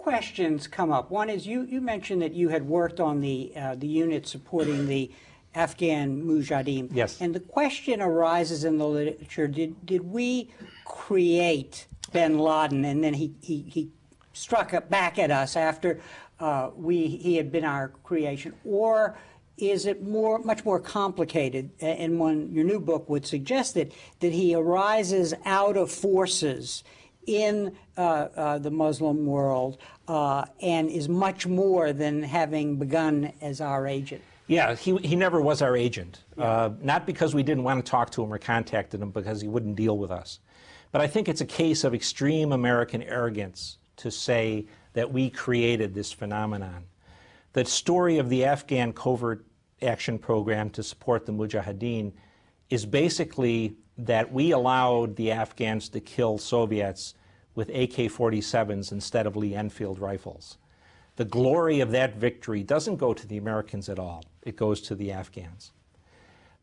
questions come up. One is you mentioned that you had worked on the unit supporting the Afghan Mujahideen. Yes. And the question arises in the literature, did we create bin Laden and then he struck back at us after he had been our creation? Or is it much more complicated? And your new book would suggest that he arises out of forces in the Muslim world and is much more than having begun as our agent. Yeah, he never was our agent. Not because we didn't want to talk to him or contacted him, because he wouldn't deal with us. But I think it's a case of extreme American arrogance to say that we created this phenomenon. The story of the Afghan Covert Action Program to support the Mujahideen is basically that we allowed the Afghans to kill Soviets with AK-47s instead of Lee Enfield rifles. The glory of that victory doesn't go to the Americans at all. It goes to the Afghans.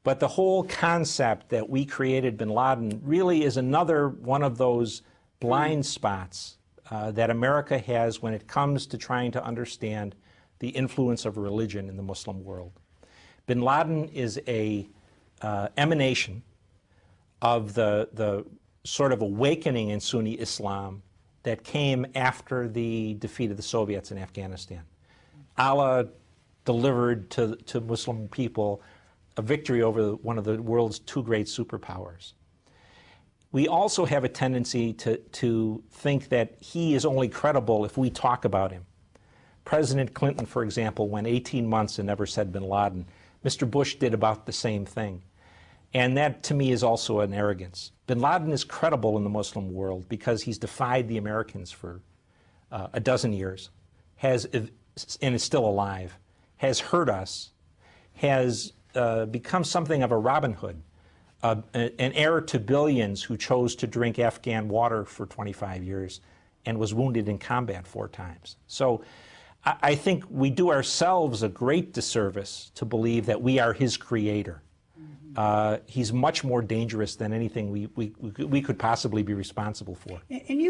But the whole concept that we created bin Laden really is another one of those blind spots that America has when it comes to trying to understand the influence of religion in the Muslim world. Bin Laden is a emanation of the sort of awakening in Sunni Islam that came after the defeat of the Soviets in Afghanistan. Allah delivered to Muslim people a victory over one of the world's two great superpowers. We also have a tendency to think that he is only credible if we talk about him. President Clinton, for example, went 18 months and never said bin Laden. Mr. Bush did about the same thing. And that, to me, is also an arrogance. Bin Laden is credible in the Muslim world because he's defied the Americans for a dozen years, and is still alive, has hurt us, has become something of a Robin Hood, an heir to billions who chose to drink Afghan water for 25 years and was wounded in combat 4 times. So I think we do ourselves a great disservice to believe that we are his creator. He's much more dangerous than anything we could possibly be responsible for. And you